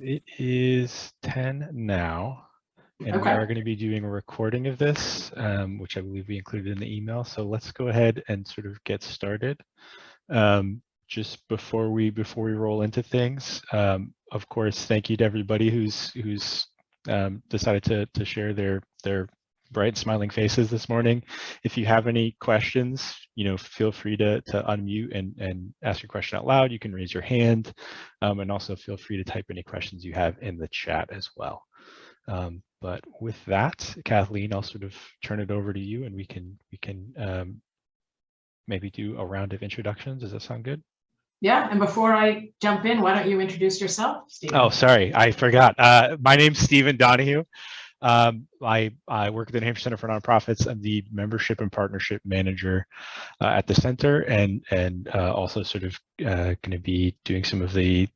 it is 10 now, and we are going to be doing a recording of this, which I believe we included in the email. So let's go ahead and sort of get started. Just before we roll into things, of course, thank you to everybody who's decided to share their bright smiling faces this morning. If you have any questions, feel free to unmute and ask your question out loud. You can raise your hand, and also feel free to type any questions you have in the chat as well. But with that, Kathleen, I'll sort of turn it over to you, and we can maybe do a round of introductions. Does that sound good? Yeah, and before I jump in, why don't you introduce yourself, Stephen? Oh, sorry, I forgot. My name's Stephen Donahue. I work at the New Hampshire Center for Nonprofits. I'm the membership and partnership manager at the center, and also sort of going to be doing some of the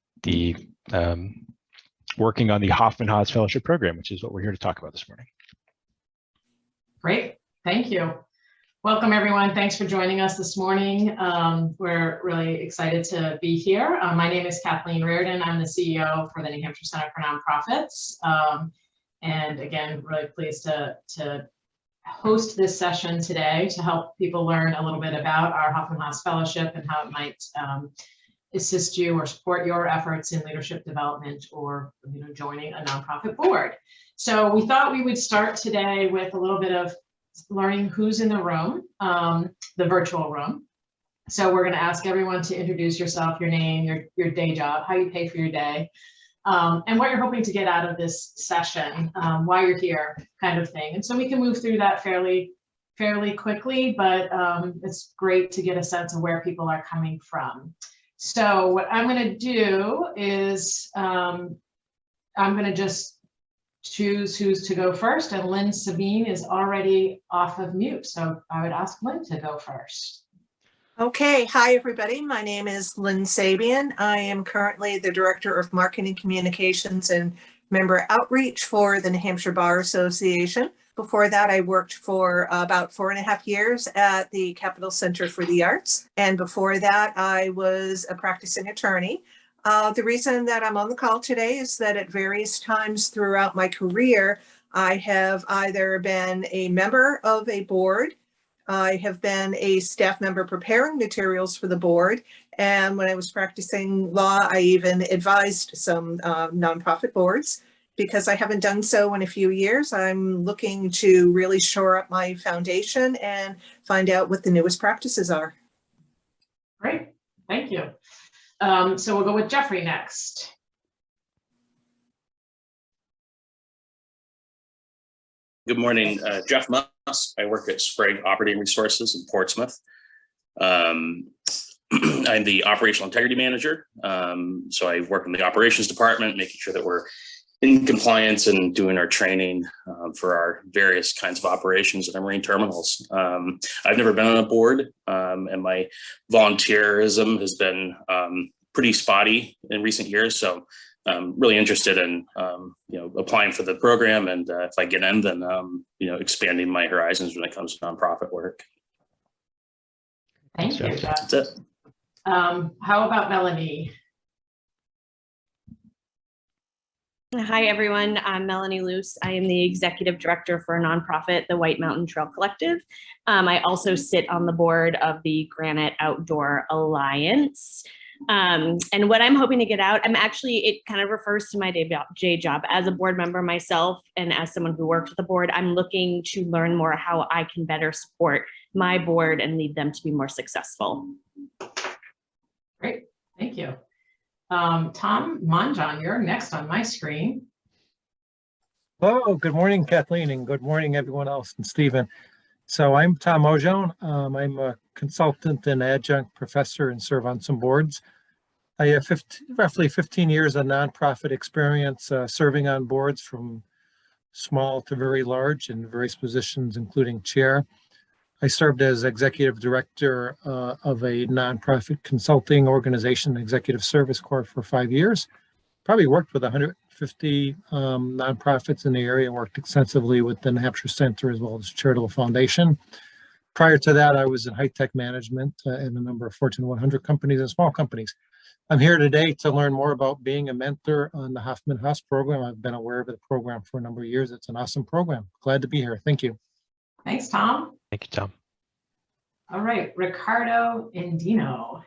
working on the Hoffman-Haas Fellowship program, which is what we're here to talk about this morning. Great, thank you. Welcome, everyone. Thanks for joining us this morning. We're really excited to be here. My name is Kathleen Reardon. I'm the CEO for the New Hampshire Center for Nonprofits. And again, really pleased to host this session today to help people learn a little bit about our Hoffman-Haas Fellowship and how it might assist you or support your efforts in leadership development or joining a nonprofit board. So we thought we would start today with a little bit of learning who's in the room, the virtual room. So we're going to ask everyone to introduce yourself, your name, your day job, how you pay for your day, and what you're hoping to get out of this session, why you're here, kind of thing. And so we can move through that fairly quickly, but it's great to get a sense of where people are coming from. So what I'm going to do is I'm going to just choose who's to go first, and Lynn Sabine is already off of mute, so I would ask Lynn to go first. Okay, hi everybody. My name is Lynn Sabien. I am currently the Director of Marketing Communications and Member Outreach for the New Hampshire Bar Association. Before that, I worked for about 4.5 years at the Capital Center for the Arts. And before that, I was a practicing attorney. The reason that I'm on the call today is that at various times throughout my career, I have either been a member of a board, I have been a staff member preparing materials for the board, and when I was practicing law, I even advised some nonprofit boards. Because I haven't done so in a few years, I'm looking to really shore up my foundation and find out what the newest practices are. Great, thank you. So we'll go with Jeffrey next. Good morning, Jeff Musk. I work at Sprague Operating Resources in Portsmouth. I'm the operational integrity manager. So I work in the operations department, making sure that we're in compliance and doing our training for our various kinds of operations at our marine terminals. I've never been on a board, and my volunteerism has been pretty spotty in recent years. So I'm really interested in applying for the program, and if I get in, then expanding my horizons when it comes to nonprofit work. Thank you, Jeff. That's it. How about Melanie? Hi, everyone. I'm Melanie Luce. I am the executive director for a nonprofit, the White Mountain Trail Collective. I also sit on the board of the Granite Outdoor Alliance. And what I'm hoping to get out, it kind of refers to my day job as a board member myself, and as someone who works with the board, I'm looking to learn more how I can better support my board and lead them to be more successful. Great, thank you. Tom Monjon, you're next on my screen. Oh, good morning, Kathleen, and good morning, everyone else, and Stephen. So I'm Tom Monjon. I'm a consultant and adjunct professor and serve on some boards. I have roughly 15 years of nonprofit experience serving on boards from small to very large in various positions, including chair. I served as executive director of a nonprofit consulting organization, Executive Service Corps, for 5 years. Probably worked with 150 nonprofits in the area, worked extensively with the New Hampshire Center as well as Charitable Foundation. Prior to that, I was in high-tech management in a number of Fortune 100 companies and small companies. I'm here today to learn more about being a mentor on the Hoffman-Haas program. I've been aware of the program for a number of years. It's an awesome program. Glad to be here. Thank you. Thanks, Tom. Thank you, Tom. All right, Ricardo Andino.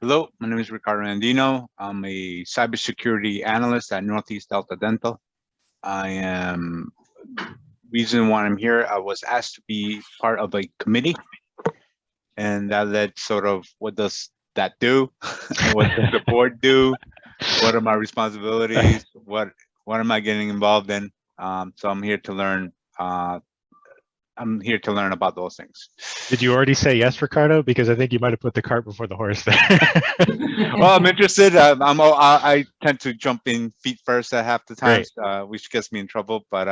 Hello, my name is Ricardo Andino. I'm a cybersecurity analyst at Northeast Delta Dental. Reason why I'm here, I was asked to be part of a committee, and that led sort of, what does that do? What does the board do? What are my responsibilities? What am I getting involved in? So I'm here to learn. I'm here to learn about those things. Did you already say yes, Ricardo? Because I think you might have put the cart before the horse there. Well, I'm interested. I tend to jump in feet first at half the time, which gets me in trouble. But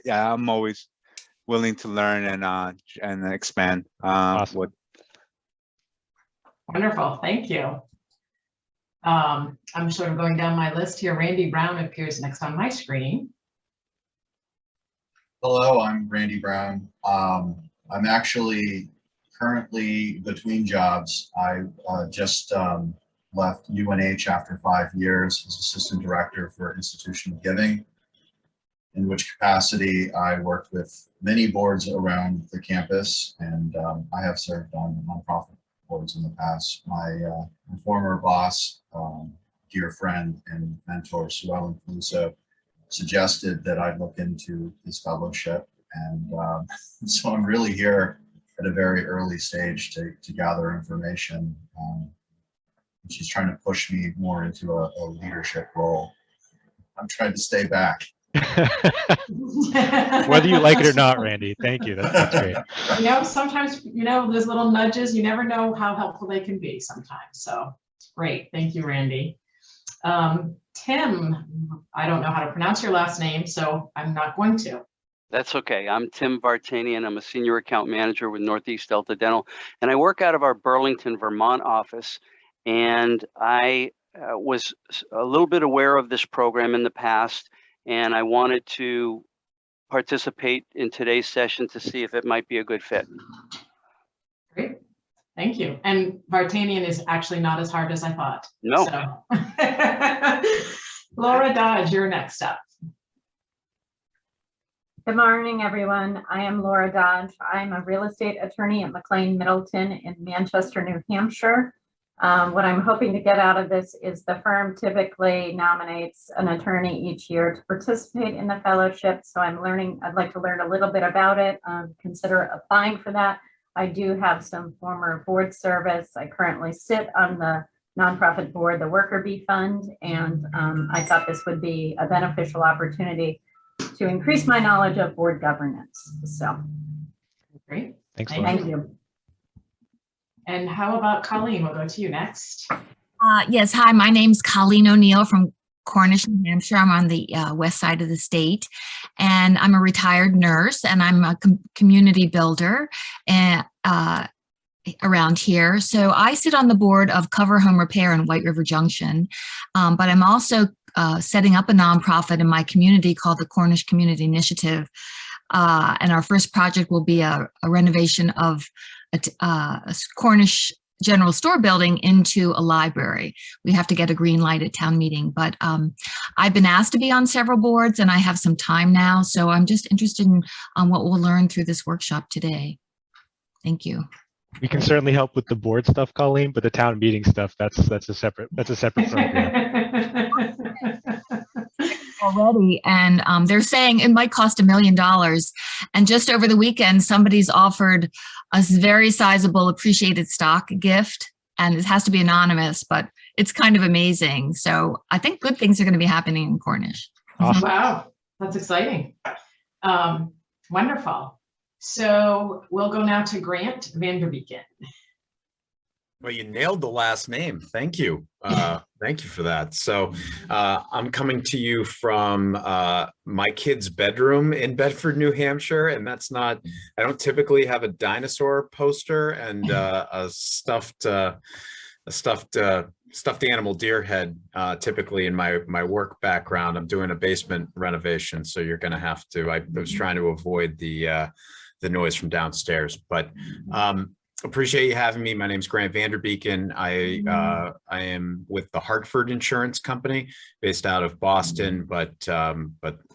yeah, I'm always willing to learn and expand. Awesome. Wonderful, thank you. I'm sort of going down my list here. Randy Brown appears next on my screen. Hello, I'm Randy Brown. I'm actually currently between jobs. I just left UNH after 5 years as Assistant Director for Institutional Giving, in which capacity I worked with many boards around the campus, and I have served on nonprofit boards in the past. My former boss, dear friend and mentor, Sue Ellen Caluso, suggested that I look into this fellowship, and so I'm really here at a very early stage to gather information. She's trying to push me more into a leadership role. I'm trying to stay back. Whether you like it or not, Randy, thank you. That's great. You know, sometimes, you know, those little nudges, you never know how helpful they can be sometimes. So great. Thank you, Randy. Tim, I don't know how to pronounce your last name, so I'm not going to. That's okay. I'm Tim Vartanian. I'm a senior account manager with Northeast Delta Dental, and I work out of our Burlington, Vermont office. And I was a little bit aware of this program in the past, and I wanted to participate in today's session to see if it might be a good fit. Great. Thank you. And Vartanian is actually not as hard as I thought. No. So. Laura Dodge, you're next up. Good morning, everyone. I am Laura Dodge. I'm a real estate attorney at McLean Middleton in Manchester, New Hampshire. What I'm hoping to get out of this is the firm typically nominates an attorney each year to participate in the fellowship. So I'd like to learn a little bit about it, consider applying for that. I do have some former board service. I currently sit on the nonprofit board, the Worker Bee Fund, and I thought this would be a beneficial opportunity to increase my knowledge of board governance. So great. Thanks. Thank you. And how about Colleen? We'll go to you next. Yes, hi, my name's Colleen O'Neill from Cornish, New Hampshire. I'm on the west side of the state, and I'm a retired nurse, and I'm a community builder around here. So I sit on the board of Cover Home Repair in White River Junction, but I'm also setting up a nonprofit in my community called the Cornish Community Initiative. And our first project will be a renovation of a Cornish general store building into a library. We have to get a green light at town meeting, but I've been asked to be on several boards and I have some time now. So I'm just interested in what we'll learn through this workshop today. Thank you. We can certainly help with the board stuff, Colleen, but the town meeting stuff, that's a separate program. Already, and they're saying it might cost $1 million. And just over the weekend, somebody's offered a very sizable appreciated stock gift, and it has to be anonymous, but it's kind of amazing. So I think good things are going to be happening in Cornish. Awesome. Wow, that's exciting. Wonderful. So we'll go now to Grant Vanderbeeken. Well, you nailed the last name. Thank you. Thank you for that. So I'm coming to you from my kid's bedroom in Bedford, New Hampshire. And that's not, I don't typically have a dinosaur poster and a stuffed animal deer head typically in my work background. I'm doing a basement renovation. So you're going to have to, I was trying to avoid the noise from downstairs, but Appreciate you having me. My name is Grant Vanderbeeken. I am with the Hartford Insurance Company, based out of Boston, but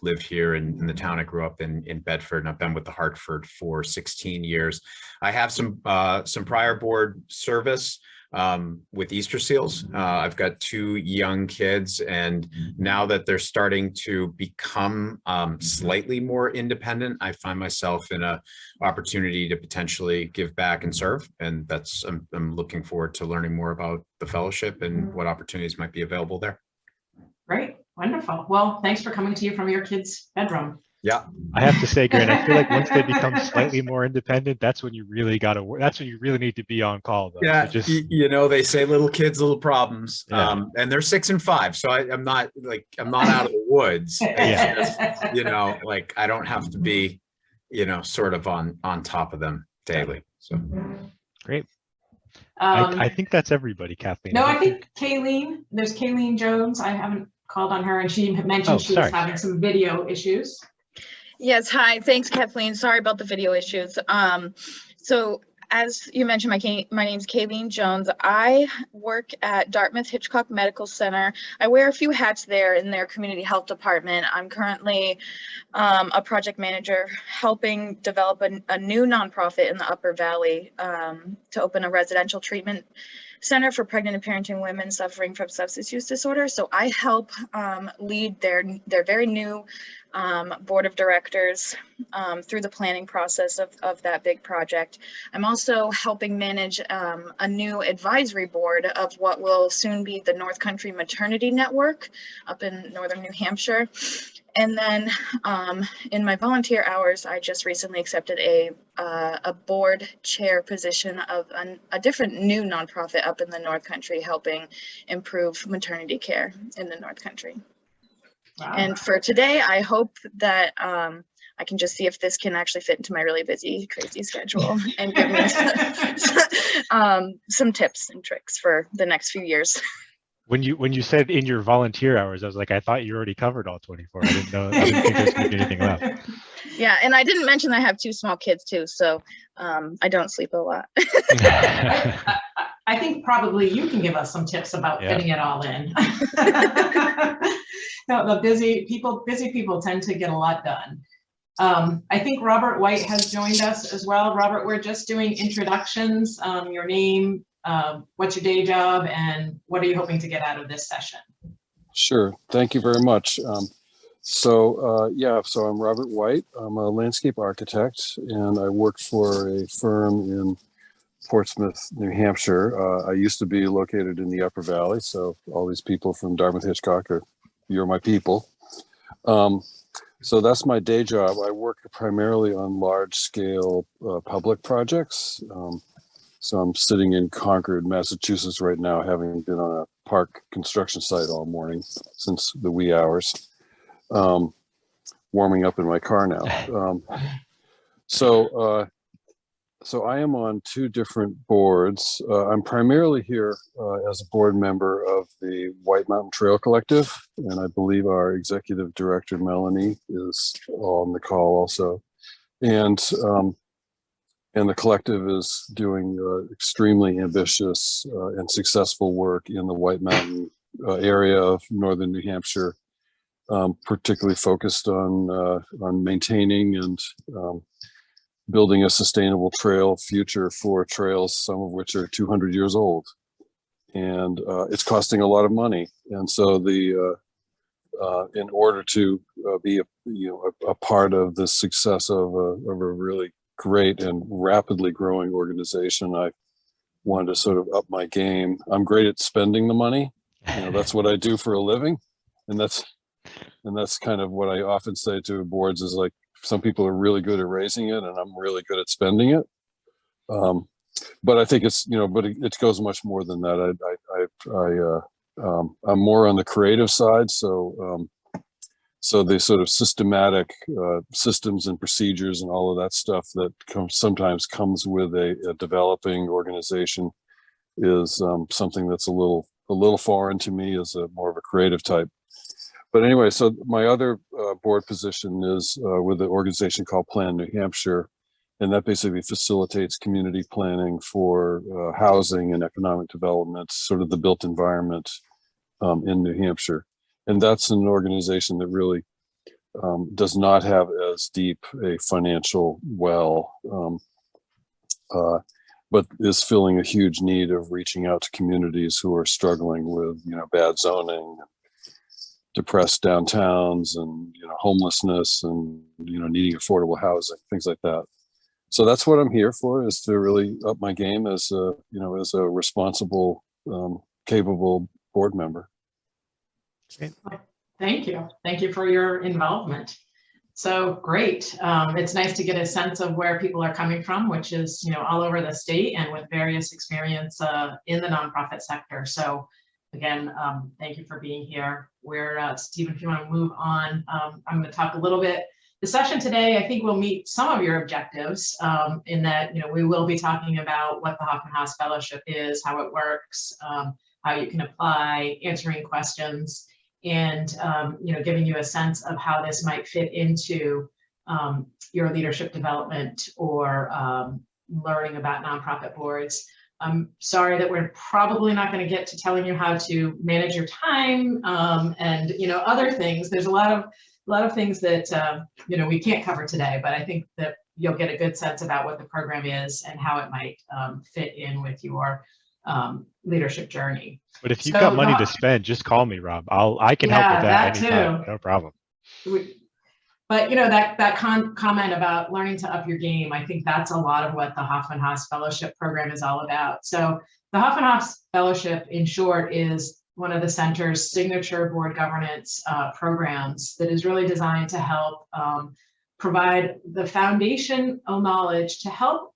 live here in the town I grew up in Bedford, and I've been with the Hartford for 16 years. I have some prior board service with Easter Seals. I've got 2 young kids, and now that they're starting to become slightly more independent, I find myself in a opportunity to potentially give back and serve. And that's, I'm looking forward to learning more about the fellowship and what opportunities might be available there. Great, wonderful. Well, thanks for coming to you from your kid's bedroom. Yeah, I have to say, Grant, I feel like once they become slightly more independent, that's when you really got to work. That's when you really need to be on call, though. yeah. So just, You know, they say little kids, little problems. Yeah. And they're 6 and 5, so I'm not out of the woods. It's just, you know, like I don't have to be, you know, sort of on top of them daily. So great. I think that's everybody, Kathleen. No, I think Kayleen, there's Kayleen Jones. I haven't called on her, and she mentioned she was having some video issues. Yes, hi. Thanks, Kathleen. Sorry about the video issues. So as you mentioned, my name's Kayleen Jones. I work at Dartmouth Hitchcock Medical Center. I wear a few hats there in their community health department. I'm currently a project manager helping develop a new nonprofit in the Upper Valley to open a residential treatment center for pregnant and parenting women suffering from substance use disorder. So I help lead their very new board of directors through the planning process of that big project. I'm also helping manage a new advisory board of what will soon be the North Country Maternity Network up in northern New Hampshire. And then in my volunteer hours, I just recently accepted a board chair position of a different new nonprofit up in the North Country, helping improve maternity care in the North Country. Wow. And for today, I hope that I can just see if this can actually fit into my really busy, crazy schedule and give me some tips and tricks for the next few years. When you said in your volunteer hours, I was like, I thought you already covered all 24. I didn't think there was going to be anything left. Yeah, and I didn't mention I have 2 small kids too, so I don't sleep a lot. I think probably you can give us some tips about fitting it all in. No, the busy people tend to get a lot done. I think Robert White has joined us as well. Robert, we're just doing introductions, your name, what's your day job, and what are you hoping to get out of this session? Sure. Thank you very much. So I'm Robert White. I'm a landscape architect, and I work for a firm in Portsmouth, New Hampshire. I used to be located in the Upper Valley, so all these people from Dartmouth Hitchcock you're my people. So that's my day job. I work primarily on large-scale public projects. So I'm sitting in Concord, Massachusetts right now, having been on a park construction site all morning since the wee hours, warming up in my car now. So I am on 2 different boards. I'm primarily here as a board member of the White Mountain Trail Collective, and I believe our executive director, Melanie, is on the call also. And the collective is doing extremely ambitious and successful work in the White Mountain area of northern New Hampshire, particularly focused on maintaining and building a sustainable trail future for trails, some of which are 200 years old. And it's costing a lot of money. And so in order to be a part of the success of a really great and rapidly growing organization, I wanted to sort of up my game. I'm great at spending the money. That's what I do for a living. And that's kind of what I often say to boards is like, some people are really good at raising it and I'm really good at spending it. But I think it's, but it goes much more than that. I'm more on the creative side. So the sort of systematic systems and procedures and all of that stuff that sometimes comes with a developing organization is something that's a little foreign to me as more of a creative type. But anyway, so my other board position is with an organization called Plan New Hampshire, And that basically facilitates community planning for housing and economic development, sort of the built environment in New Hampshire. And that's an organization that really does not have as deep a financial well, but is filling a huge need of reaching out to communities who are struggling with, bad zoning, depressed downtowns, and homelessness, and needing affordable housing, things like that. So that's what I'm here for, is to really up my game as a as a responsible, capable board member. Thank you. Thank you for your involvement. So great. It's nice to get a sense of where people are coming from, which is, all over the state and with various experience in the nonprofit sector. So again, thank you for being here. Stephen, if you want to move on, I'm going to talk a little bit. The session today, I think, will meet some of your objectives in that, we will be talking about what the Hoffman-Haas Fellowship is, how it works, how you can apply, answering questions, and giving you a sense of how this might fit into your leadership development or learning about nonprofit boards. I'm sorry that we're probably not going to get to telling you how to manage your time and other things. There's a lot of things that we can't cover today, but I think that you'll get a good sense about what the program is and how it might fit in with your leadership journey. But if you've got money to spend, just call me, Rob. I can help with that anytime. Too. No problem. But that comment about learning to up your game, I think that's a lot of what the Hoffman-Haas Fellowship program is all about. So the Hoffman-Haas Fellowship, in short, is one of the center's signature board governance programs that is really designed to help provide the foundational knowledge to help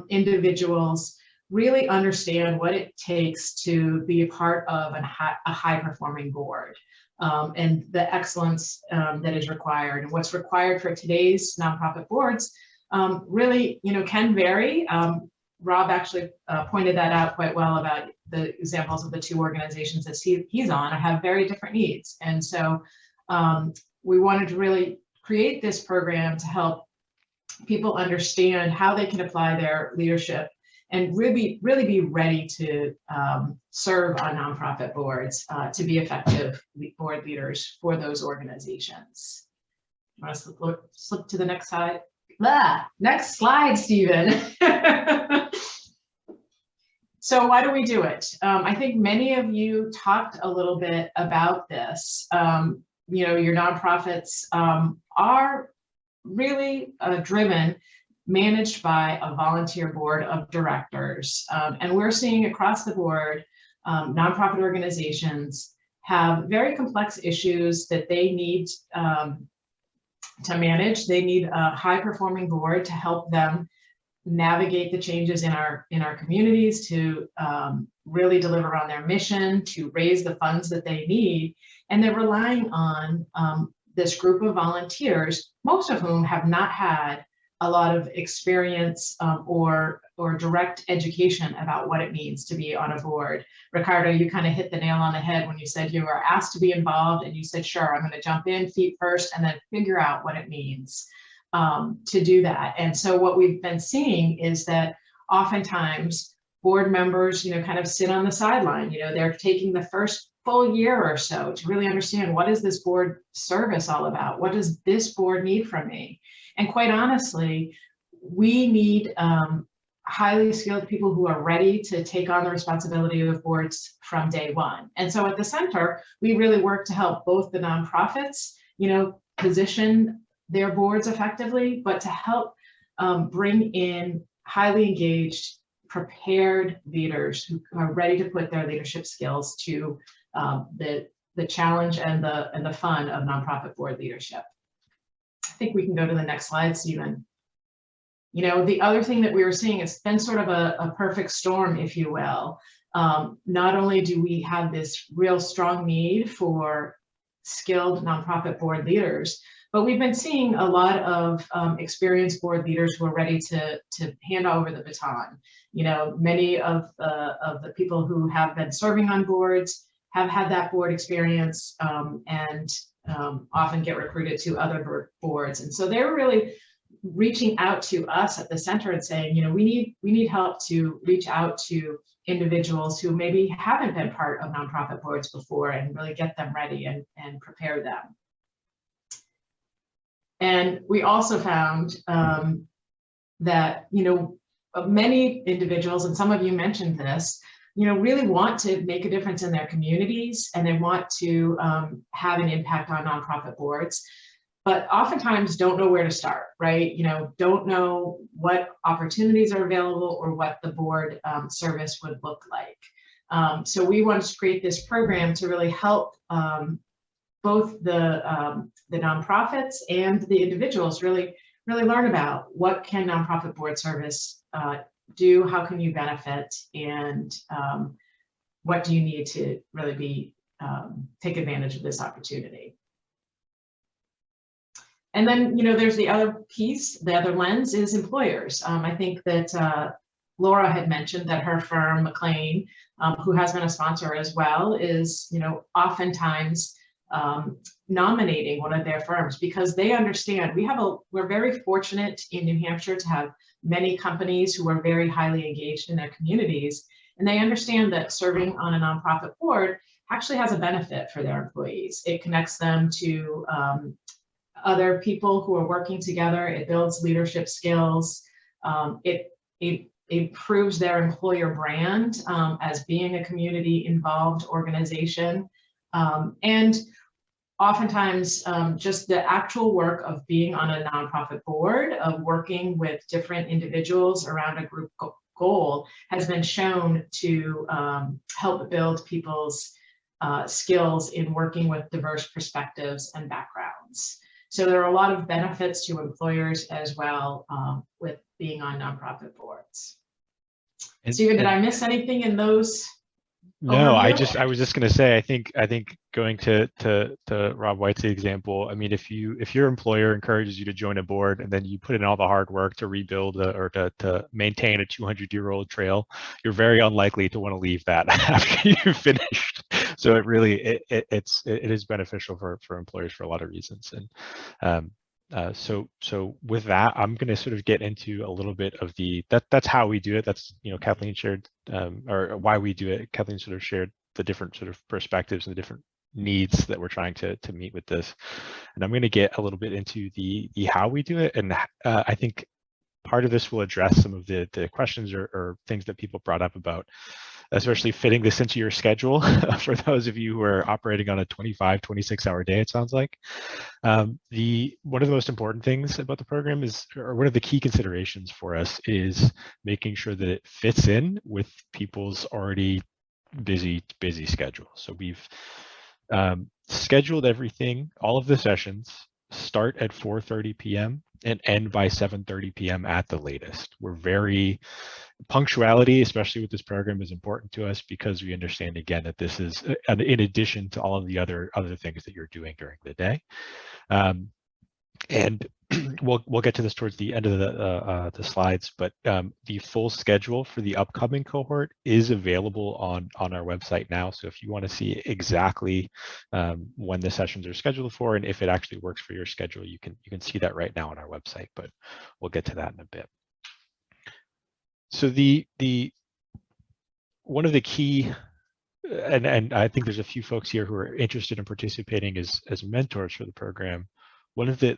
individuals really understand what it takes to be a part of a high-performing board and the excellence that is required. And what's required for today's nonprofit boards really, can vary. Rob actually pointed that out quite well about the examples of the two organizations that he's on have very different needs. And so we wanted to really create this program to help people understand how they can apply their leadership and really be ready to serve on nonprofit boards to be effective board leaders for those organizations. You want to slip to the next slide? Next slide, Stephen. So why do we do it? I think many of you talked a little bit about this. Your nonprofits are really driven, managed by a volunteer board of directors. And we're seeing across the board, nonprofit organizations have very complex issues that they need to manage. They need a high-performing board to help them navigate the changes in our communities, to really deliver on their mission, to raise the funds that they need. And they're relying on this group of volunteers, most of whom have not had a lot of experience or direct education about what it means to be on a board. Ricardo, you kind of hit the nail on the head when you said you were asked to be involved and you said, sure, I'm going to jump in feet first and then figure out what it means to do that. And so what we've been seeing is that oftentimes board members, kind of sit on the sideline. They're taking the first full year or so to really understand, what is this board service all about? What does this board need from me? And quite honestly, we need highly skilled people who are ready to take on the responsibility of boards from day one. And so at the center, we really work to help both the nonprofits, position their boards effectively, but to help bring in highly engaged, prepared leaders who are ready to put their leadership skills to the challenge and the fun of nonprofit board leadership. I think we can go to the next slide, Stephen. The other thing that we were seeing, it's been sort of a perfect storm, if you will. Not only do we have this real strong need for skilled nonprofit board leaders, but we've been seeing a lot of experienced board leaders who are ready to hand over the baton. Many of the people who have been serving on boards have had that board experience and often get recruited to other boards. And so they're really reaching out to us at the center and saying, you know, we need help to reach out to individuals who maybe haven't been part of nonprofit boards before and really get them ready and prepare them. And we also found that, you know, many individuals, and some of you mentioned this, you know, really want to make a difference in their communities, and they want to have an impact on nonprofit boards, but oftentimes don't know where to start, right? You know, don't know what opportunities are available or what the board service would look like. So we wanted to create this program to really help both the nonprofits and the individuals really learn about what can nonprofit board service do, how can you benefit, and what do you need to really be take advantage of this opportunity. And then, you know, there's the other piece, the other lens is employers. I think that Laura had mentioned that her firm, McLean, who has been a sponsor as well, is, you know, oftentimes nominating one of their firms because they understand we're very fortunate in New Hampshire to have many companies who are very highly engaged in their communities, and they understand that serving on a nonprofit board actually has a benefit for their employees. It connects them to other people who are working together. It builds leadership skills. It improves their employer brand as being a community involved organization. And oftentimes just the actual work of being on a nonprofit board, of working with different individuals around a group goal, has been shown to help build people's skills in working with diverse perspectives and backgrounds. So there are a lot of benefits to employers as well with being on nonprofit boards. Stephen, did I miss anything in those? No, overview? I was just going to say, I think going to Rob White's example, I mean, if your employer encourages you to join a board and then you put in all the hard work to rebuild or to maintain a 200-year-old trail, you're very unlikely to want to leave that after you've finished. So it really it is beneficial for employers for a lot of reasons. And so with that, I'm going to sort of get into a little bit of that's how we do it. That's, you know, Kathleen shared or why we do it. Kathleen sort of shared the different sort of perspectives and the different needs that we're trying to meet with this. And I'm going to get a little bit into the how we do it. And I think part of this will address some of the questions or things that people brought up about, especially fitting this into your schedule for those of you who are operating on a 25, 26-hour day, it sounds like. One of the most important things about the program is, or one of the key considerations for us, is making sure that it fits in with people's already busy schedule. So we've scheduled everything, all of the sessions start at 4:30 p.m. and end by 7:30 p.m. at the latest. Punctuality, especially with this program, is important to us because we understand, again, that this is in addition to all of the other things that you're doing during the day. And we'll get to this towards the end of the slides, but the full schedule for the upcoming cohort is available on our website now. So if you want to see exactly when the sessions are scheduled for and if it actually works for your schedule, you can see that right now on our website, but we'll get to that in a bit. So one of the key, and I think there's a few folks here who are interested in participating as mentors for the program. One of the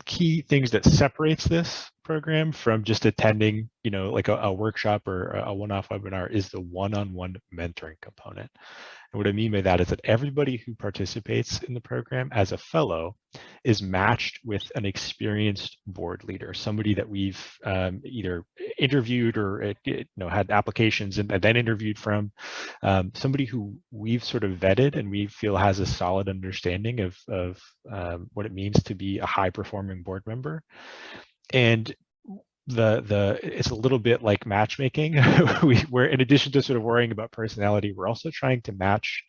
key things that separates this program from just attending, you know, like a workshop or a one-off webinar is the one-on-one mentoring component. And what I mean by that is that everybody who participates in the program as a fellow is matched with an experienced board leader, somebody that we've either interviewed or had applications and then interviewed from, somebody who we've sort of vetted and we feel has a solid understanding of what it means to be a high-performing board member. And it's a little bit like matchmaking. We're in addition to sort of worrying about personality, we're also trying to match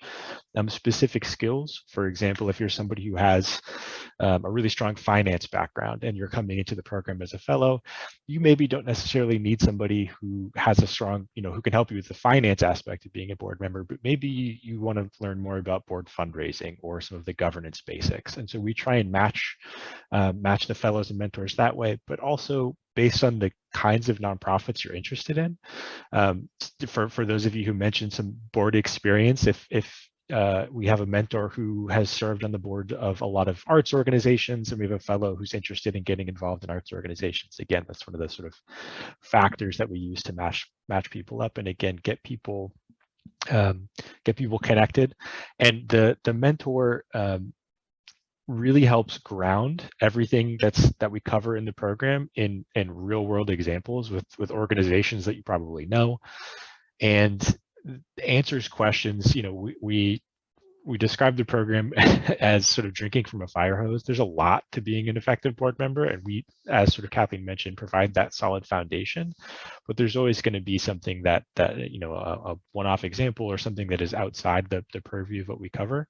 specific skills. For example, if you're somebody who has a really strong finance background and you're coming into the program as a fellow, you maybe don't necessarily need somebody who has a strong, who can help you with the finance aspect of being a board member, but maybe you want to learn more about board fundraising or some of the governance basics. And so we try and match the fellows and mentors that way, but also based on the kinds of nonprofits you're interested in. For those of you who mentioned some board experience, if we have a mentor who has served on the board of a lot of arts organizations, and we have a fellow who's interested in getting involved in arts organizations. Again, that's one of the sort of factors that we use to match people up, and again, get people connected. And the mentor really helps ground everything that we cover in the program in real world examples with organizations that you probably know, and answers questions. We describe the program as sort of drinking from a fire hose. There's a lot to being an effective board member, and we, as sort of Kathleen mentioned, provide that solid foundation. But there's always going to be something that a one-off example or something that is outside the purview of what we cover,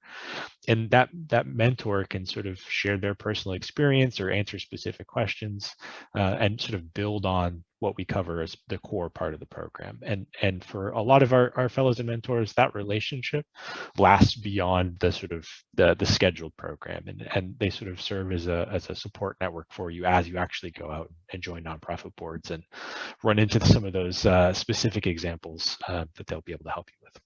and that mentor can sort of share their personal experience or answer specific questions and sort of build on what we cover as the core part of the program. And for a lot of our fellows and mentors, that relationship lasts beyond the sort of the scheduled program, and they sort of serve as a support network for you as you actually go out and join nonprofit boards and run into some of those specific examples that they'll be able to help you with.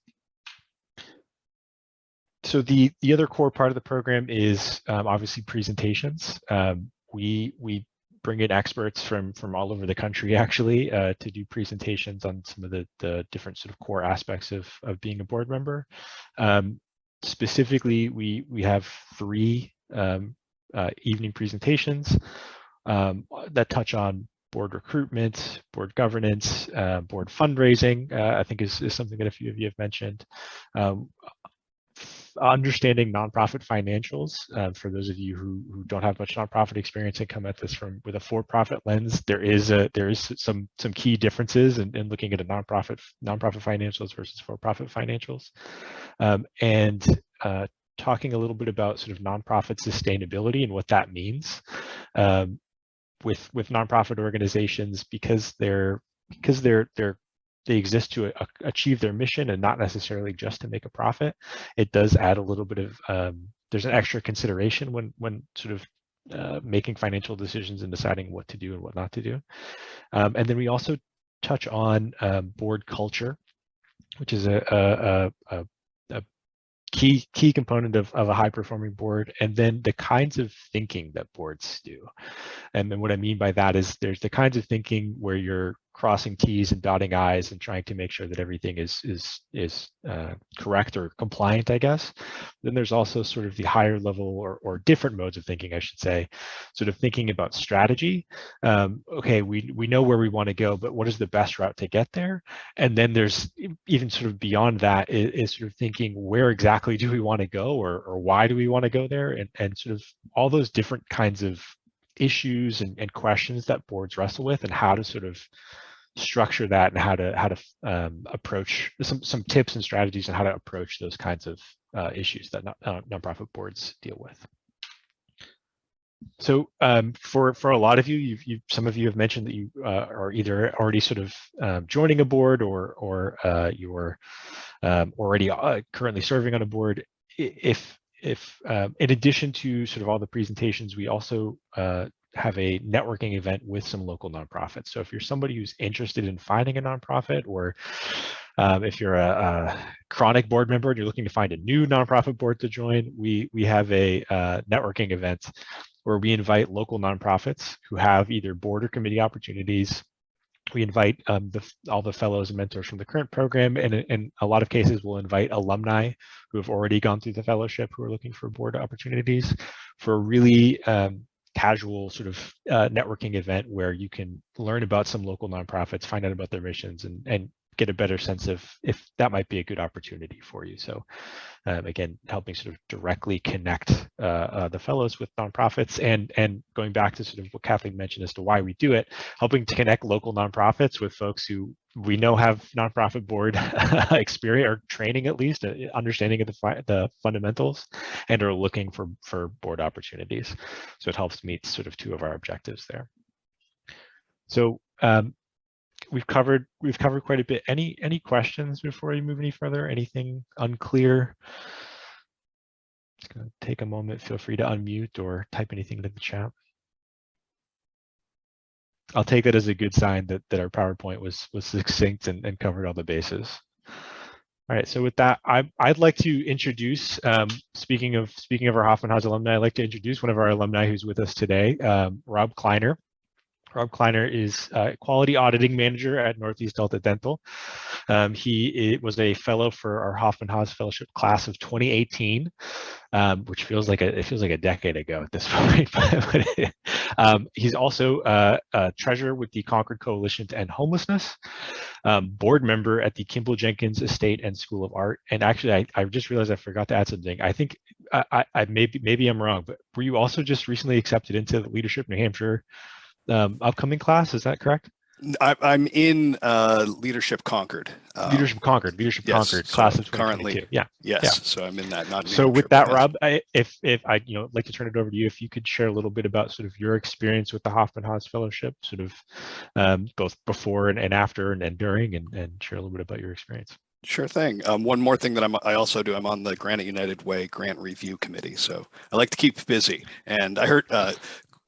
So the other core part of the program is obviously presentations. We bring in experts from all over the country actually to do presentations on some of the different sort of core aspects of being a board member. Specifically, we have 3 evening presentations that touch on board recruitment, board governance, board fundraising, I think is something that a few of you have mentioned. Understanding nonprofit financials. For those of you who don't have much nonprofit experience and come at this with a for-profit lens, there is some key differences in looking at a nonprofit financials versus for-profit financials, and talking a little bit about sort of nonprofit sustainability and what that means with nonprofit organizations, because they exist to achieve their mission and not necessarily just to make a profit. It does add a little bit of, there's an extra consideration when sort of making financial decisions and deciding what to do and what not to do. And then we also touch on board culture, which is a key component of a high performing board, and then the kinds of thinking that boards do. And then what I mean by that is there's the kinds of thinking where you're crossing T's and dotting I's and trying to make sure that everything is correct or compliant, I guess. Then there's also sort of the higher level or different modes of thinking, I should say, sort of thinking about strategy. Okay, we know where we want to go, but what is the best route to get there? And then there's even sort of beyond that is sort of thinking, where exactly do we want to go, or why do we want to go there? And sort of all those different kinds of issues and questions that boards wrestle with, and how to sort of structure that, and how to approach some tips and strategies on how to approach those kinds of issues that nonprofit boards deal with. So for a lot of you, some of you have mentioned that you are either already sort of joining a board or you're already currently serving on a board. If in addition to sort of all the presentations, we also have a networking event with some local nonprofits. So if you're somebody who's interested in finding a nonprofit, or if you're a chronic board member and you're looking to find a new nonprofit board to join, we have a networking event where we invite local nonprofits who have either board or committee opportunities. We invite all the fellows and mentors from the current program, and in a lot of cases, we'll invite alumni who have already gone through the fellowship who are looking for board opportunities, for a really casual sort of networking event where you can learn about some local nonprofits, find out about their missions, and get a better sense of if that might be a good opportunity for you. So again, helping sort of directly connect the fellows with nonprofits, and going back to sort of what Kathleen mentioned as to why we do it, helping to connect local nonprofits with folks who we know have nonprofit board experience or training, at least understanding of the fundamentals, and are looking for board opportunities. So it helps meet sort of two of our objectives there. So we've covered quite a bit. Any questions before we move any further? Anything unclear? Just gonna take a moment. Feel free to unmute or type anything into the chat. I'll take that as a good sign that our PowerPoint was succinct and covered all the bases. All right, so with that, I'd like to introduce, speaking of our Hoffman-Haas alumni, I'd like to introduce one of our alumni who's with us today, Rob Kleiner. Rob Kleiner is Quality Auditing Manager at Northeast Delta Dental. He was a fellow for our Hoffman-Haas Fellowship class of 2018, which feels like a decade ago at this point. He's also a treasurer with the Concord Coalition to End Homelessness, board member at the Kimball Jenkins Estate and School of Art. And actually, I just realized I forgot to add something. I think I maybe I'm wrong, but were you also just recently accepted into the Leadership New Hampshire upcoming class? Is that correct? I'm in Leadership Concord. Leadership Concord class of 2022. Currently, yes. Yeah. So I'm in that. Not so with that, Rob, if I like to turn it over to you, if you could share a little bit about sort of your experience with the Hoffman-Haas Fellowship, sort of both before and after and during, and share a little bit about your experience. Sure thing. One more thing that I also do, I'm on the Granite United Way Grant Review Committee. So I like to keep busy. And I heard,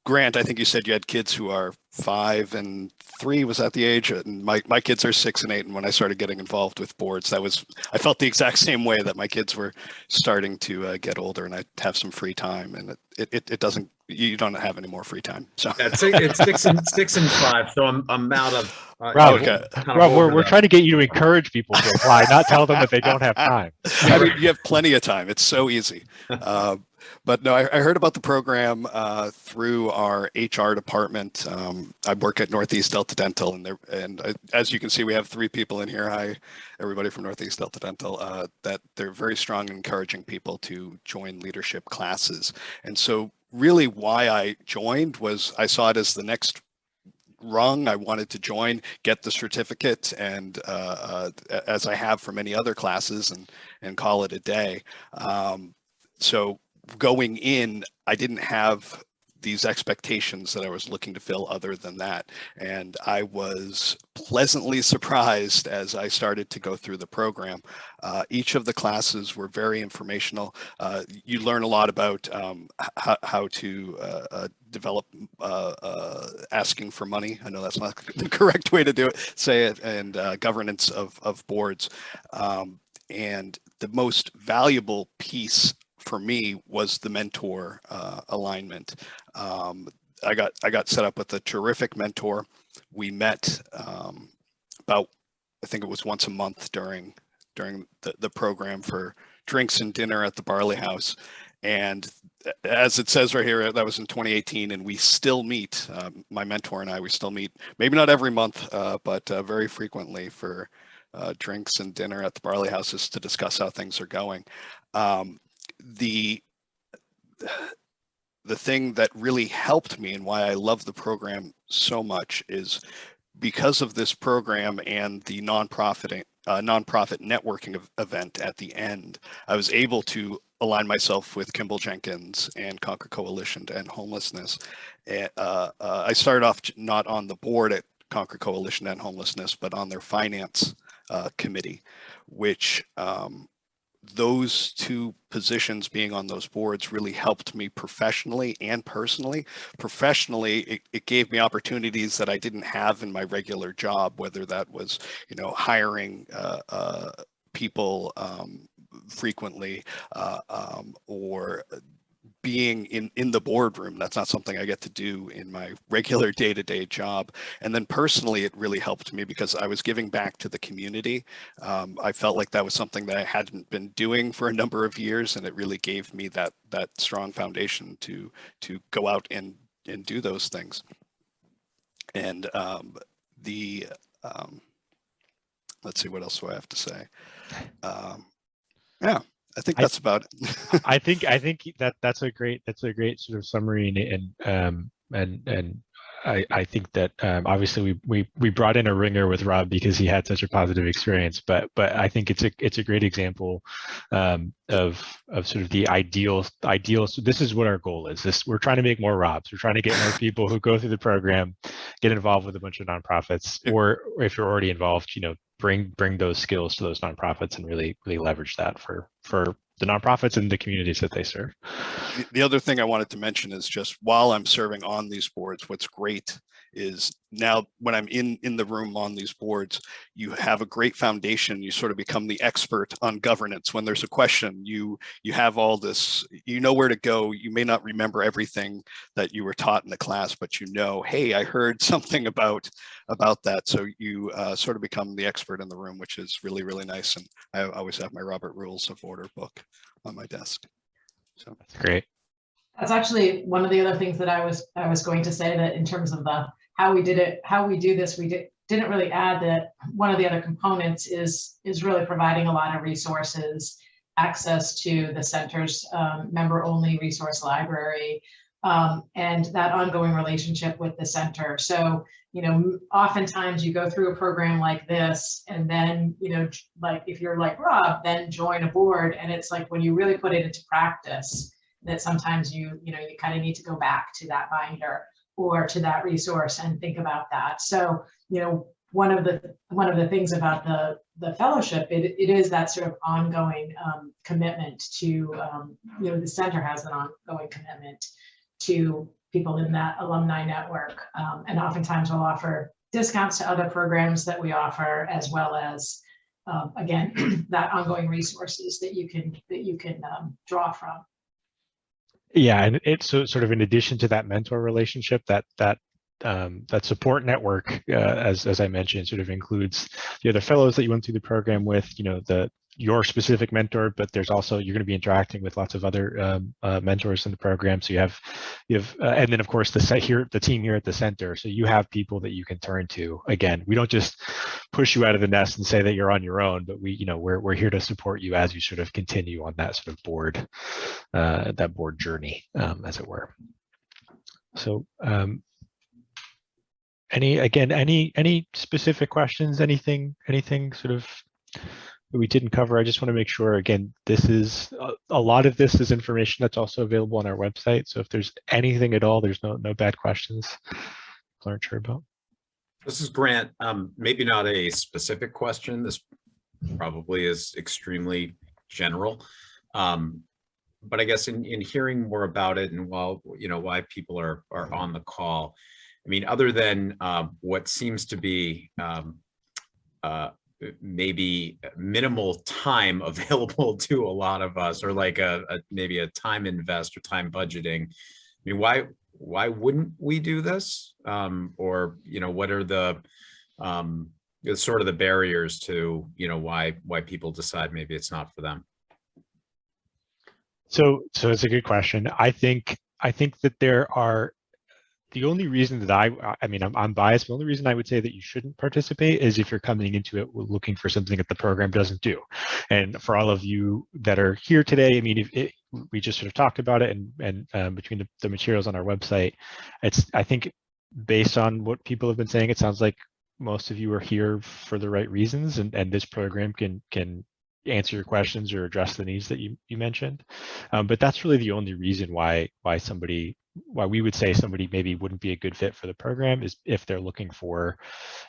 Grant, I think you said you had kids who are 5 and 3. Was that the age? And my kids are 6 and 8. And when I started getting involved with boards, I felt the exact same way, that my kids were starting to get older and I'd have some free time. And it doesn't, you don't have any more free time. So it's 6 and 5. So I'm out of. Rob, we're trying to get you to encourage people to apply, not tell them that they don't have time. I mean, you have plenty of time. It's so easy. But no, I heard about the program through our HR department. I work at Northeast Delta Dental, and as you can see, we have 3 people in here. Hi, everybody from Northeast Delta Dental. That they're very strong in encouraging people to join leadership classes. And so really why I joined was I saw it as the next rung. I wanted to join, get the certificate, and as I have for many other classes, and call it a day. So going in, I didn't have these expectations that I was looking to fill other than that. And I was pleasantly surprised as I started to go through the program. Each of the classes were very informational. You learn a lot about how to develop asking for money. I know that's not the correct way to say it, and governance of boards. And the most valuable piece for me was the mentor alignment. I got set up with a terrific mentor. We met about, I think it was once a month during the program for drinks and dinner at the Barley House. And as it says right here, that was in 2018, and we still meet, my mentor and I, we still meet, maybe not every month, but very frequently for drinks and dinner at the Barley Houses to discuss how things are going. The thing that really helped me and why I love the program so much is because of this program and the nonprofit networking event at the end. I was able to align myself with Kimball Jenkins and Concord Coalition to End Homelessness. I started off not on the board at Concord Coalition to End Homelessness, but on their finance committee, which those 2 positions, being on those boards, really helped me professionally and personally. Professionally, it gave me opportunities that I didn't have in my regular job, whether that was, hiring people frequently, or being in the boardroom. That's not something I get to do in my regular day-to-day job. And then personally, it really helped me because I was giving back to the community. I felt like that was something that I hadn't been doing for a number of years, and it really gave me that strong foundation to go out and do those things. And let's see, what else do I have to say? Yeah, I think that's about it. I think that's a great sort of summary, and I think that obviously we brought in a ringer with Rob because he had such a positive experience, but I think it's a great example of sort of the ideal. So this is what our goal is. We're trying to make more Robs. We're trying to get more people who go through the program, get involved with a bunch of nonprofits, or if you're already involved, bring those skills to those nonprofits and really leverage that for the nonprofits and the communities that they serve. The other thing I wanted to mention is just while I'm serving on these boards, what's great is now when I'm in the room on these boards, you have a great foundation. You sort of become the expert on governance. When there's a question, you have all this, you know where to go. You may not remember everything that you were taught in the class, but hey, I heard something about that. So you sort of become the expert in the room, which is really, really nice. And I always have my Robert Rules of Order book on my desk. So that's great. That's actually one of the other things that I was going to say, that in terms of how we do this, we didn't really add that one of the other components is really providing a lot of resources, access to the center's member-only resource library, and that ongoing relationship with the center. So, oftentimes you go through a program like this, and then, like if you're like Rob, then join a board, and it's like when you really put it into practice, that sometimes you kind of need to go back to that binder or to that resource and think about that. So, one of the things about the fellowship, it is that sort of ongoing commitment to, the center has an ongoing commitment to people in that alumni network, and oftentimes we'll offer discounts to other programs that we offer, as well as again that ongoing resources that you can draw from. Yeah, and it's sort of in addition to that mentor relationship, that support network, as I mentioned, sort of includes the other fellows that you went through the program with, your specific mentor, but there's also, you're going to be interacting with lots of other mentors in the program. So you have, and then of course the team here at the center. So you have people that you can turn to. Again, we don't just push you out of the nest and say that you're on your own, but we're here to support you as you sort of continue on that sort of board, that board journey, as it were. So any specific questions, anything sort of that we didn't cover? I just want to make sure, again, this is a lot of this is information that's also available on our website. So if there's anything at all, there's no bad questions people aren't sure about. This is Grant. Maybe not a specific question. This probably is extremely general. But I guess in hearing more about it, and why people are on the call, I mean, other than what seems to be maybe minimal time available to a lot of us, or like maybe a time invest or time budgeting. I mean, why wouldn't we do this? Or what are the sort of the barriers to why people decide maybe it's not for them? So it's a good question. I think that there are. The only reason that I mean, I'm biased, but the only reason I would say that you shouldn't participate is if you're coming into it looking for something that the program doesn't do. And for all of you that are here today, I mean, we just sort of talked about it, and between the materials on our website, I think based on what people have been saying, it sounds like most of you are here for the right reasons, and this program can answer your questions or address the needs that you mentioned. But that's really the only reason why we would say somebody maybe wouldn't be a good fit for the program, is if they're looking for,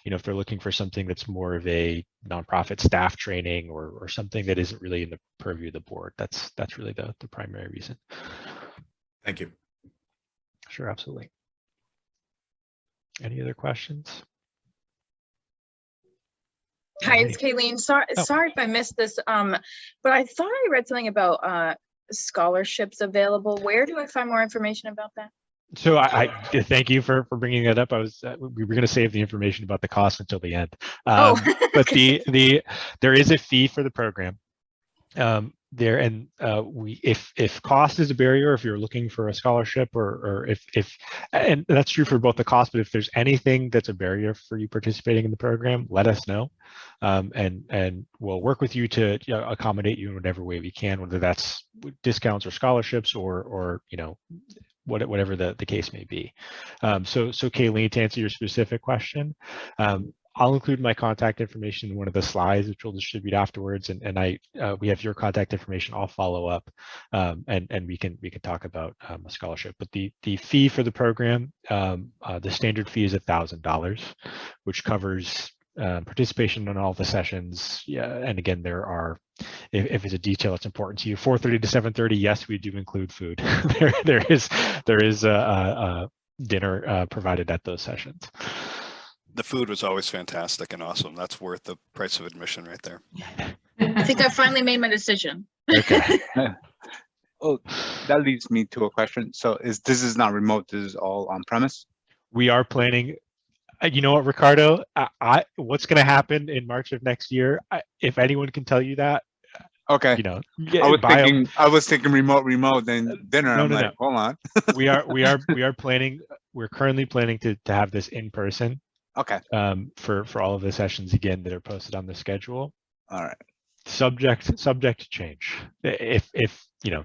if they're looking for something that's more of a nonprofit staff training or something that isn't really in the purview of the board. That's really the primary reason. Thank you. Sure, absolutely. Any other questions? Hi, it's Kayleen. Sorry if I missed this, but I thought I read something about scholarships available. Where do I find more information about that? So I thank you for bringing that up. We were going to save the information about the cost until the end. But there is a fee for the program. there, and if cost is a barrier, if you're looking for a scholarship, or if and that's true for both the cost, but if there's anything that's a barrier for you participating in the program, let us know, and we'll work with you to accommodate you in whatever way we can, whether that's discounts or scholarships or whatever the case may be. So Kayleen, to answer your specific question, I'll include my contact information in one of the slides, which we'll distribute afterwards, and we have your contact information. I'll follow up, and we can talk about a scholarship. But the fee for the program, the standard fee is $1,000, which covers participation in all the sessions. Yeah, and again, there are, if it's a detail that's important to you, 4:30 to 7:30. Yes, we do include food. there is a dinner provided at those sessions. The food was always fantastic and awesome. That's worth the price of admission right there. I think I finally made my decision. Okay. Oh, that leads me to a question. So this is not remote, this is all on premise? We are planning, you know what, Ricardo, what's going to happen in March of next year, if anyone can tell you that, okay, I was thinking remote, then dinner. No. Hold on. we are planning, we're currently planning to have this in person. Okay. For all of the sessions, again, that are posted on the schedule. All right. Subject to change, if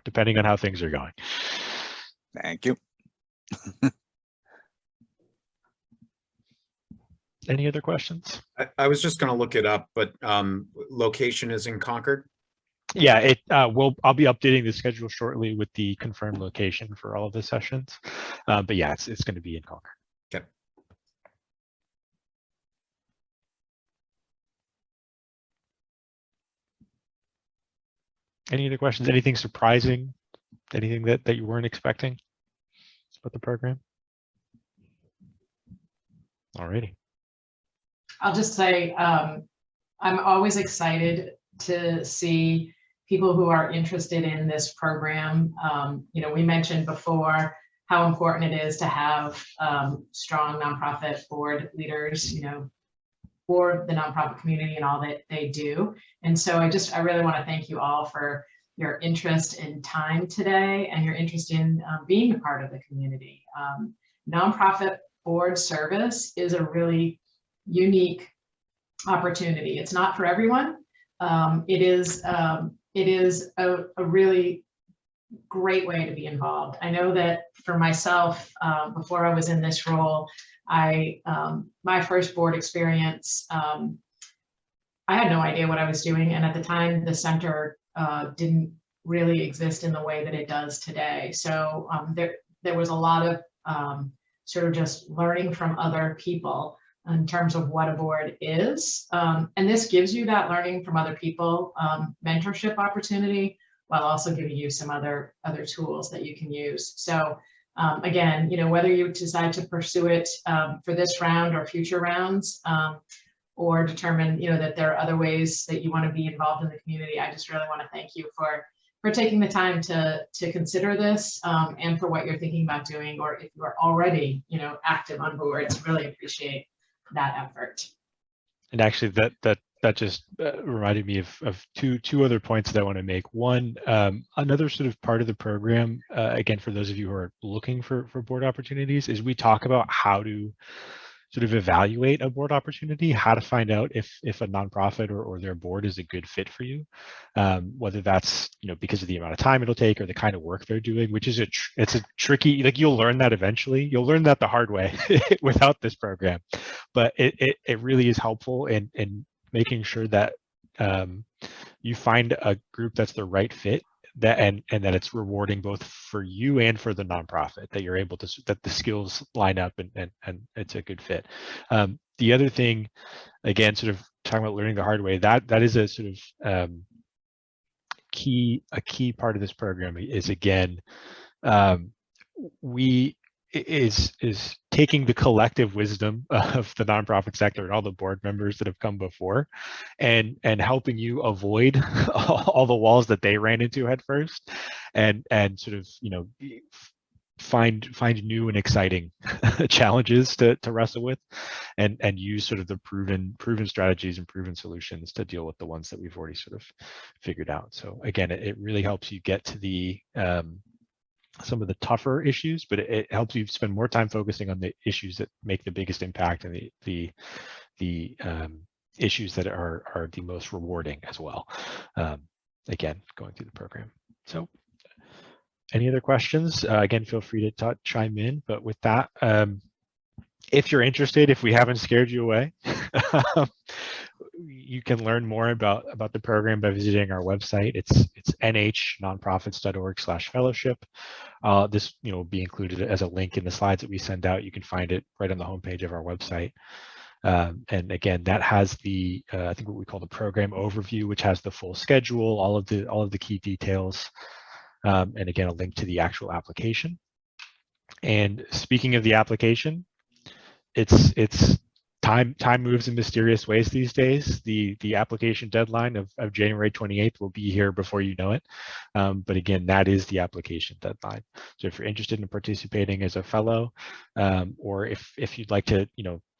depending on how things are going. Thank you. Any other questions? I was just going to look it up, but location is in Concord. Yeah, I'll be updating the schedule shortly with the confirmed location for all of the sessions. But yeah, it's going to be in Concord. Okay. Any other questions? Anything surprising? Anything that you weren't expecting about the program? Alrighty. I'll just say I'm always excited to see people who are interested in this program. We mentioned before how important it is to have strong nonprofit board leaders, for the nonprofit community and all that they do. And so I really want to thank you all for your interest and time today and your interest in being a part of the community. Nonprofit board service is a really unique opportunity. It's not for everyone. It is a really great way to be involved. I know that for myself, before I was in this role, my first board experience, I had no idea what I was doing. And at the time, the center didn't really exist in the way that it does today. So there was a lot of sort of just learning from other people in terms of what a board is. And this gives you that learning from other people, mentorship opportunity, while also giving you some other tools that you can use. So again, whether you decide to pursue it for this round or future rounds, or determine, that there are other ways that you want to be involved in the community, I just really want to thank you for taking the time to consider this and for what you're thinking about doing, or if you are already, active on boards, really appreciate that effort. And actually that just reminded me of two other points that I want to make. One, another sort of part of the program, again, for those of you who are looking for board opportunities, is we talk about how to sort of evaluate a board opportunity, how to find out if a nonprofit or their board is a good fit for you, whether that's because of the amount of time it'll take or the kind of work they're doing, which is it's a tricky, like, you'll learn that eventually. You'll learn that the hard way without this program, but it really is helpful in making sure that you find a group that's the right fit, and that it's rewarding both for you and for the nonprofit, that you're able to, that the skills line up and it's a good fit. The other thing, again, sort of talking about learning the hard way, that is a sort of key part of this program is, again, is taking the collective wisdom of the nonprofit sector and all the board members that have come before, and helping you avoid all the walls that they ran into at first, and sort of find new and exciting challenges to wrestle with, and use sort of the proven strategies and proven solutions to deal with the ones that we've already sort of figured out. So again, it really helps you get to the some of the tougher issues, but it helps you spend more time focusing on the issues that make the biggest impact, and the issues that are the most rewarding as well. Again, going through the program. So any other questions? Again, feel free to chime in. But with that, if you're interested, if we haven't scared you away, you can learn more about the program by visiting our website. It's nhnonprofits.org/fellowship. This will be included as a link in the slides that we send out. You can find it right on the homepage of our website. And again, that has the I think what we call the program overview, which has the full schedule, all of the key details, and again, a link to the actual application. And speaking of the application, it's time moves in mysterious ways these days. The application deadline of January 28th will be here before you know it. But again, that is the application deadline. So if you're interested in participating as a fellow, or if you'd like to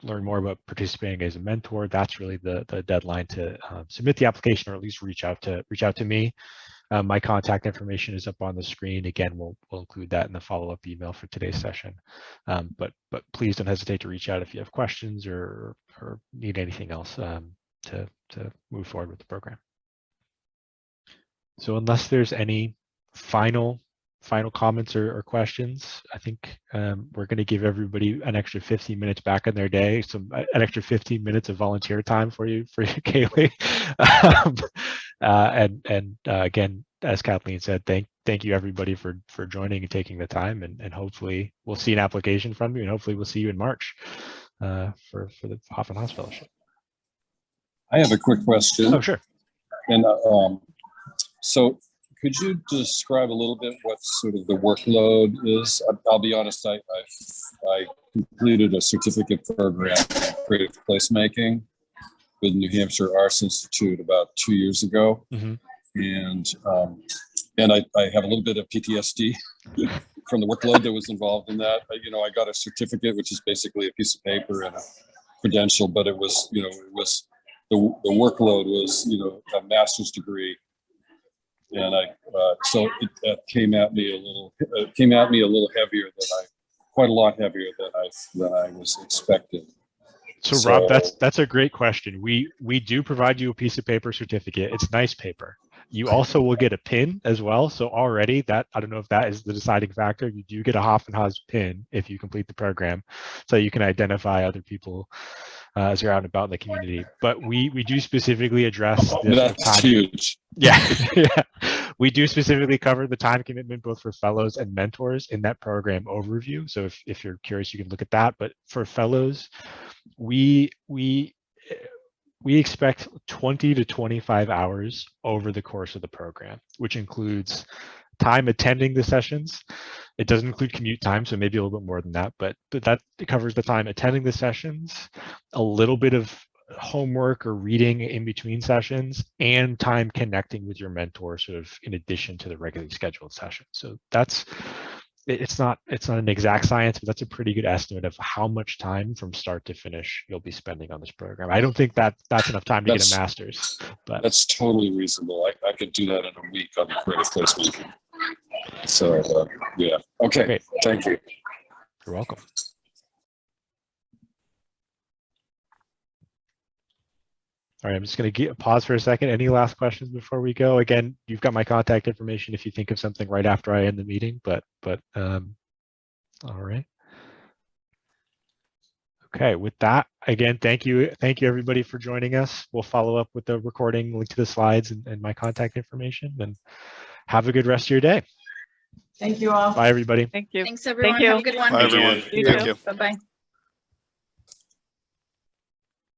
learn more about participating as a mentor, that's really the deadline to submit the application, or at least reach out to me. My contact information is up on the screen. Again, we'll include that in the follow-up email for today's session. But please don't hesitate to reach out if you have questions or need anything else to move forward with the program. So unless there's any final comments or questions, I think we're going to give everybody an extra 15 minutes back in their day, an extra 15 minutes of volunteer time for you, Kaylee. Again, as Kathleen said, thank you everybody for joining and taking the time, and hopefully we'll see an application from you, and hopefully we'll see you in March for the Hoffman-Haas Fellowship. I have a quick question. Oh, sure. And so could you describe a little bit what sort of the workload is? I'll be honest, I completed a certificate program in creative placemaking with New Hampshire Arts Institute about 2 years ago. Mm-hmm. And I have a little bit of PTSD from the workload that was involved in that. I got a certificate, which is basically a piece of paper and a credential, but it was the workload was, a master's degree. And so it came at me a little heavier quite a lot heavier than I was expecting. So Rob, that's a great question. We do provide you a piece of paper certificate. It's nice paper. You also will get a pin as well. So already that, I don't know if that is the deciding factor. You do get a Hoffman-Haas pin if you complete the program, so you can identify other people as you're out and about in the community. But we do specifically address That's time. Huge. Yeah. We do specifically cover the time commitment both for fellows and mentors in that program overview. So if you're curious, you can look at that. But for fellows, we expect 20 to 25 hours over the course of the program, which includes time attending the sessions. It doesn't include commute time, so maybe a little bit more than that, but that covers the time attending the sessions, a little bit of homework or reading in between sessions, and time connecting with your mentor sort of in addition to the regularly scheduled session. So it's not an exact science, but that's a pretty good estimate of how much time from start to finish you'll be spending on this program. I don't think that's enough time to get a master's, but that's totally reasonable. I could do that in a week on the creative placement. So yeah, okay. Great. Thank you. You're welcome. All right, I'm just going to pause for a second. Any last questions before we go? Again, you've got my contact information if you think of something right after I end the meeting, but all right. Okay, with that, again, thank you everybody for joining us. We'll follow up with the recording, link to the slides, and my contact information, and have a good rest of your day. Thank you all. Bye, everybody. Thank you. Thanks, everyone. Thank you. Have a good one. Bye, everyone. You Thank too. you. Bye-bye.